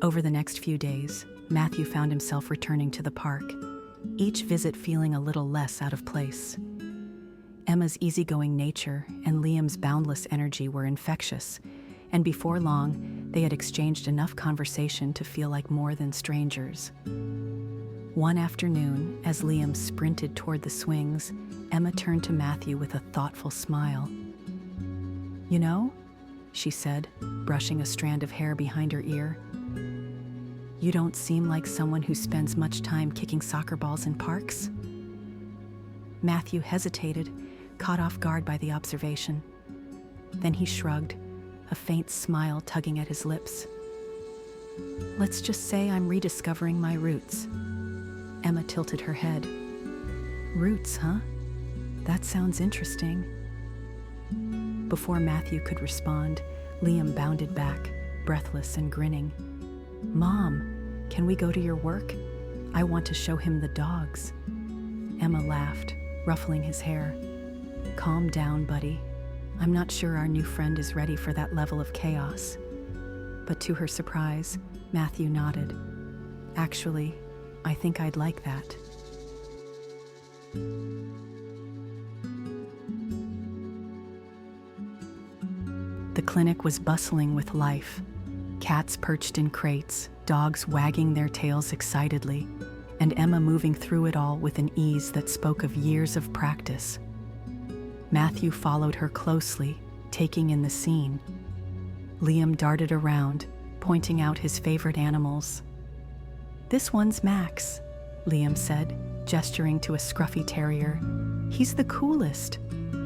Over the next few days, Matthew found himself returning to the park, each visit feeling a little less out of place. Emma's easygoing nature and Liam's boundless energy were infectious, and before long, they had exchanged enough conversation to feel like more than strangers. One afternoon, as Liam sprinted toward the swings, Emma turned to Matthew with a thoughtful smile. "You know," she said, brushing a strand of hair behind her ear, "you don't seem like someone who spends much time kicking soccer balls in parks." Matthew hesitated, caught off guard by the observation. Then he shrugged, a faint smile tugging at his lips. "Let's just say I'm rediscovering my roots." Emma tilted her head. "Roots, huh? That sounds interesting." Before Matthew could respond, Liam bounded back, breathless and grinning. "Mom, can we go to your work? I want to show him the dogs." Emma laughed, ruffling his hair. "Calm down, buddy. I'm not sure our new friend is ready for that level of chaos." But to her surprise, Matthew nodded. "Actually, I think I'd like that." The clinic was bustling with life. Cats perched in crates, dogs wagging their tails excitedly, and Emma moving through it all with an ease that spoke of years of practice. Matthew followed her closely, taking in the scene. Liam darted around, pointing out his favorite animals. "This one's Max," Liam said, gesturing to a scruffy terrier. "He's the coolest.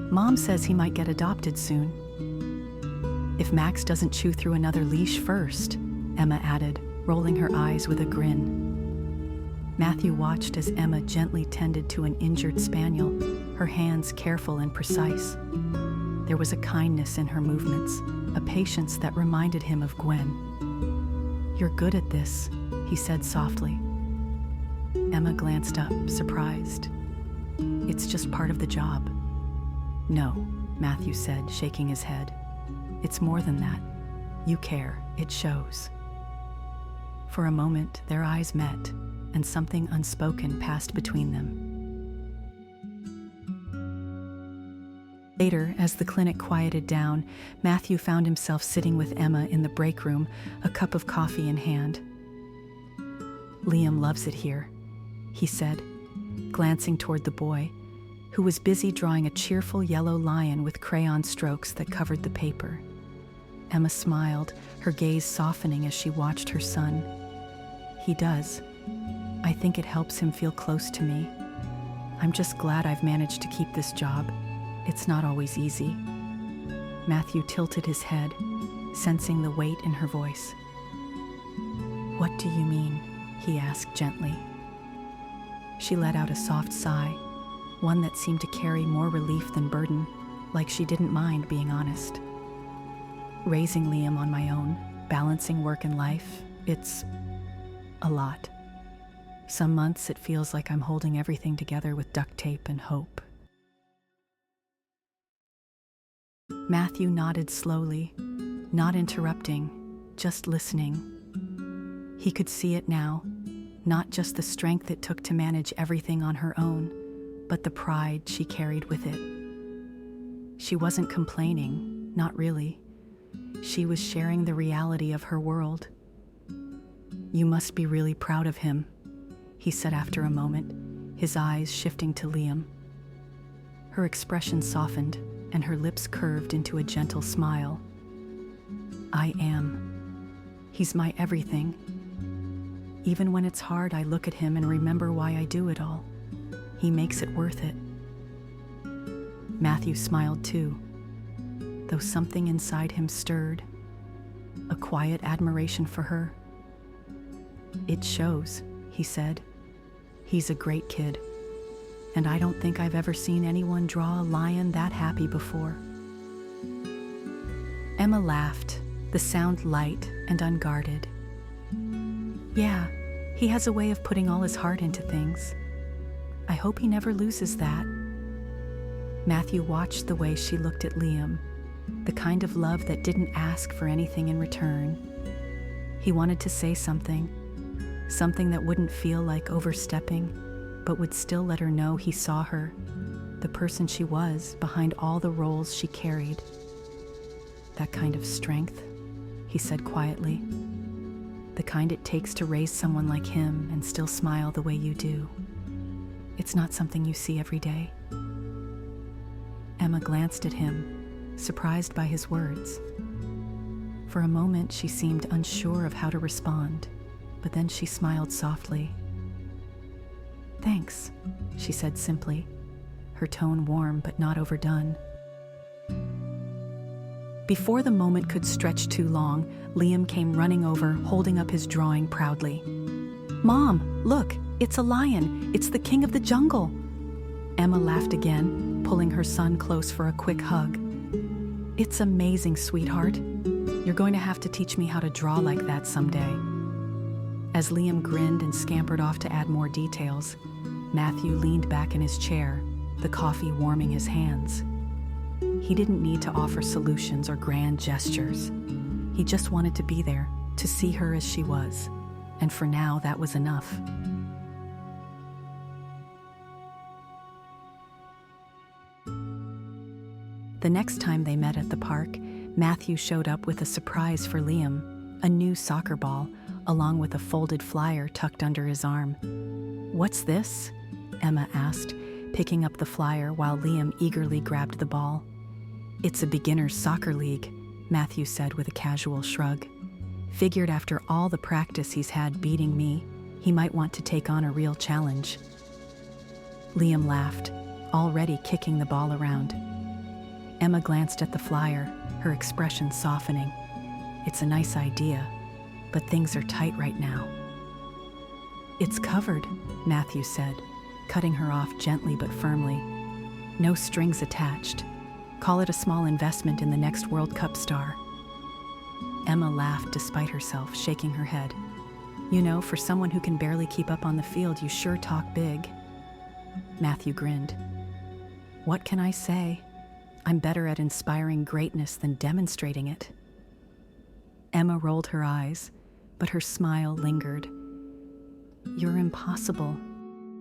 Mom says he might get adopted soon." "If Max doesn't chew through another leash first," Emma added, rolling her eyes with a grin. Matthew watched as Emma gently tended to an injured spaniel, her hands careful and precise. There was a kindness in her movements, a patience that reminded him of Gwen. "You're good at this," he said softly. Emma glanced up, surprised. "It's just part of the job." "No," Matthew said, shaking his head. "It's more than that. You care. It shows." For a moment, their eyes met, and something unspoken passed between them. Later, as the clinic quieted down, Matthew found himself sitting with Emma in the break room, a cup of coffee in hand. "Liam loves it here," he said, glancing toward the boy, who was busy drawing a cheerful yellow lion with crayon strokes that covered the paper. Emma smiled, her gaze softening as she watched her son. "He does. I think it helps him feel close to me. I'm just glad I've managed to keep this job. It's not always easy." Matthew tilted his head, sensing the weight in her voice. "What do you mean?" he asked gently. She let out a soft sigh, one that seemed to carry more relief than burden, like she didn't mind being honest. "Raising Liam on my own, balancing work and life, it's a lot. Some months it feels like I'm holding everything together with duct tape and hope." Matthew nodded slowly, not interrupting, just listening. He could see it now, not just the strength it took to manage everything on her own, but the pride she carried with it. She wasn't complaining, not really. She was sharing the reality of her world. "You must be really proud of him," he said after a moment, his eyes shifting to Liam. Her expression softened, and her lips curved into a gentle smile. "I am. He's my everything. Even when it's hard, I look at him and remember why I do it all. He makes it worth it." Matthew smiled too, though something inside him stirred, a quiet admiration for her. "It shows," he said. "He's a great kid, and I don't think I've ever seen anyone draw a lion that happy before." Emma laughed, the sound light and unguarded. "Yeah, he has a way of putting all his heart into things. I hope he never loses that." Matthew watched the way she looked at Liam, the kind of love that didn't ask for anything in return. He wanted to say something that wouldn't feel like overstepping, but would still let her know he saw her, the person she was behind all the roles she carried. That kind of strength, he said quietly. The kind it takes to raise someone like him and still smile the way you do. It's not something you see every day. Emma glanced at him, surprised by his words. For a moment, she seemed unsure of how to respond, but then she smiled softly. "Thanks," she said simply, her tone warm but not overdone. Before the moment could stretch too long, Liam came running over, holding up his drawing proudly. "Mom, look, it's a lion. It's the king of the jungle." Emma laughed again, pulling her son close for a quick hug. "It's amazing, sweetheart. You're going to have to teach me how to draw like that someday." As Liam grinned and scampered off to add more details, Matthew leaned back in his chair, the coffee warming his hands. He didn't need to offer solutions or grand gestures. He just wanted to be there, to see her as she was, and for now that was enough. The next time they met at the park, Matthew showed up with a surprise for Liam, a new soccer ball, along with a folded flyer tucked under his arm. "What's this?" Emma asked, picking up the flyer while Liam eagerly grabbed the ball. "It's a beginner's soccer league," Matthew said with a casual shrug. "Figured after all the practice he's had beating me, he might want to take on a real challenge." Liam laughed, already kicking the ball around. Emma glanced at the flyer, her expression softening. "It's a nice idea, but things are tight right now." "It's covered," Matthew said, cutting her off gently but firmly. "No strings attached. Call it a small investment in the next World Cup star." Emma laughed despite herself, shaking her head. "You know, for someone who can barely keep up on the field, you sure talk big." Matthew grinned. "What can I say? I'm better at inspiring greatness than demonstrating it." Emma rolled her eyes, but her smile lingered. "You're impossible."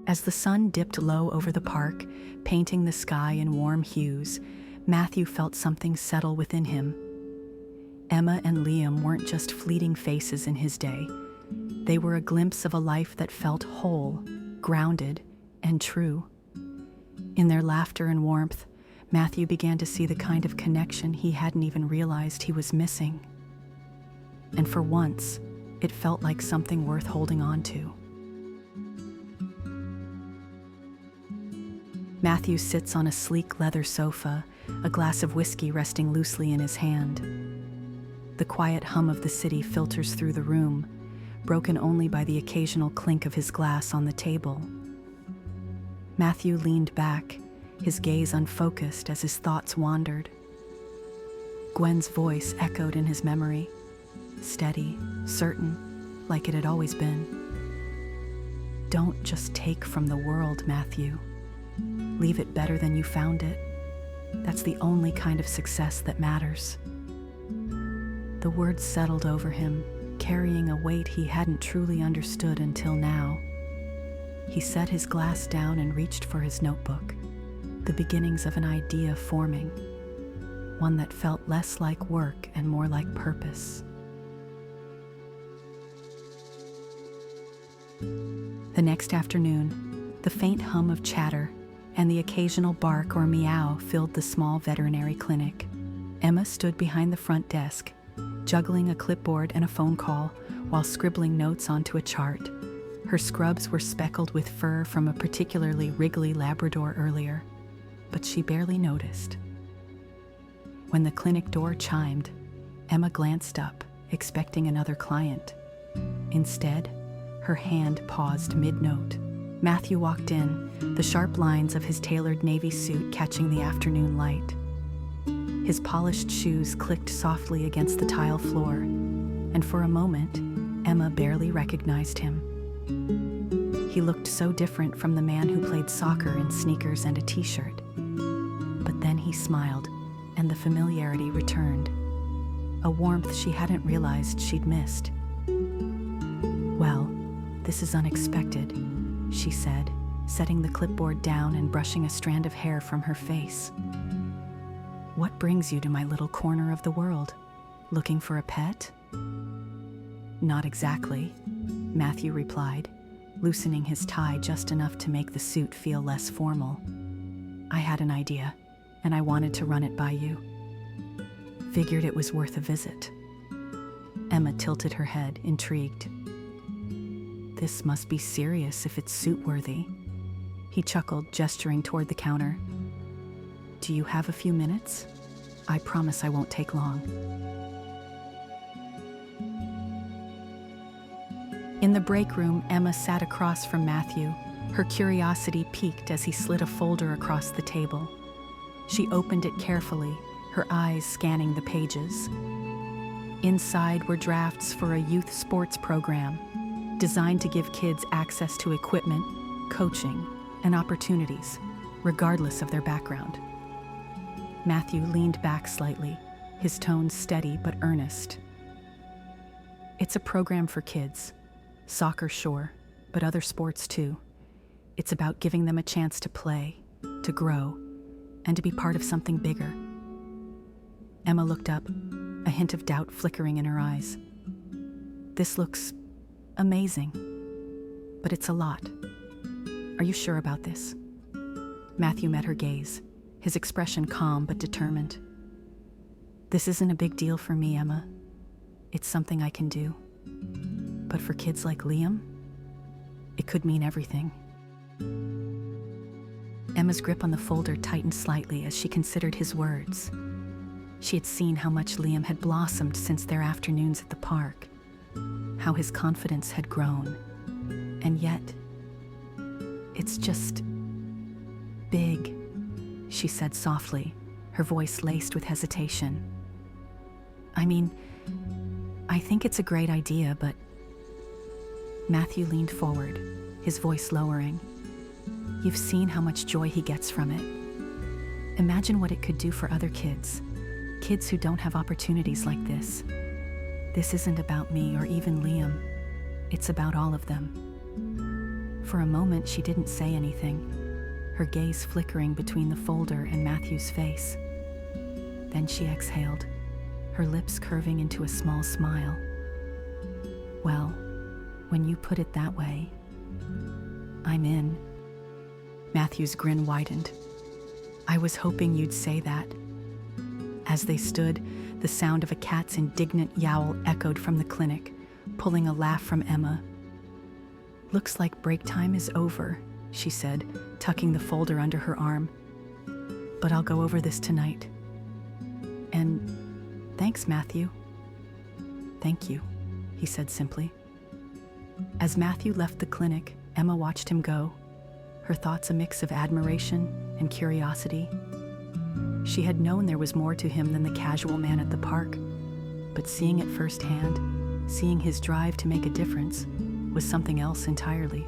As the sun dipped low over the park, painting the sky in warm hues, Matthew felt something settle within him. Emma and Liam weren't just fleeting faces in his day. They were a glimpse of a life that felt whole, grounded, and true. In their laughter and warmth, Matthew began to see the kind of connection he hadn't even realized he was missing. And for once, it felt like something worth holding on to. Matthew sits on a sleek leather sofa, a glass of whiskey resting loosely in his hand. The quiet hum of the city filters through the room, broken only by the occasional clink of his glass on the table. Matthew leaned back, his gaze unfocused as his thoughts wandered. Gwen's voice echoed in his memory, steady, certain, like it had always been. "Don't just take from the world, Matthew. Leave it better than you found it. That's the only kind of success that matters." The words settled over him, carrying a weight he hadn't truly understood until now. He set his glass down and reached for his notebook, the beginnings of an idea forming, one that felt less like work and more like purpose. The next afternoon, the faint hum of chatter and the occasional bark or meow filled the small veterinary clinic. Emma stood behind the front desk, juggling a clipboard and a phone call while scribbling notes onto a chart. Her scrubs were speckled with fur from a particularly wriggly Labrador earlier, but she barely noticed. When the clinic door chimed, Emma glanced up, expecting another client. Instead, her hand paused mid-note. Matthew walked in, the sharp lines of his tailored navy suit catching the afternoon light. His polished shoes clicked softly against the tile floor, and for a moment, Emma barely recognized him. He looked so different from the man who played soccer in sneakers and a t-shirt. But then he smiled, and the familiarity returned. A warmth she hadn't realized she'd missed. "Well, this is unexpected," she said, setting the clipboard down and brushing a strand of hair from her face. "What brings you to my little corner of the world? Looking for a pet?" "Not exactly," Matthew replied, loosening his tie just enough to make the suit feel less formal. "I had an idea, and I wanted to run it by you. Figured it was worth a visit." Emma tilted her head, intrigued. "This must be serious if it's suit-worthy." He chuckled, gesturing toward the counter. "Do you have a few minutes? I promise I won't take long." In the break room, Emma sat across from Matthew. Her curiosity piqued as he slid a folder across the table. She opened it carefully, her eyes scanning the pages. Inside were drafts for a youth sports program, designed to give kids access to equipment, coaching, and opportunities, regardless of their background. Matthew leaned back slightly, his tone steady but earnest. "It's a program for kids. Soccer, sure, but other sports too. It's about giving them a chance to play, to grow, and to be part of something bigger." Emma looked up, a hint of doubt flickering in her eyes. "This looks amazing, but it's a lot. Are you sure about this?" Matthew met her gaze, his expression calm but determined. "This isn't a big deal for me, Emma. It's something I can do. But for kids like Liam, it could mean everything." Emma's grip on the folder tightened slightly as she considered his words. She had seen how much Liam had blossomed since their afternoons at the park, how his confidence had grown, and yet, "It's just big," she said softly, her voice laced with hesitation. "I mean, I think it's a great idea, but..." Matthew leaned forward, his voice lowering. "You've seen how much joy he gets from it. Imagine what it could do for other kids who don't have opportunities like this. This isn't about me or even Liam. It's about all of them." For a moment, she didn't say anything, her gaze flickering between the folder and Matthew's face. Then she exhaled, her lips curving into a small smile. "Well, when you put it that way, I'm in." Matthew's grin widened. "I was hoping you'd say that." As they stood, the sound of a cat's indignant yowl echoed from the clinic, pulling a laugh from Emma. "Looks like break time is over," she said, tucking the folder under her arm. "But I'll go over this tonight. And thanks, Matthew." "Thank you," he said simply. As Matthew left the clinic, Emma watched him go, her thoughts a mix of admiration and curiosity. She had known there was more to him than the casual man at the park, but seeing it firsthand, seeing his drive to make a difference, was something else entirely.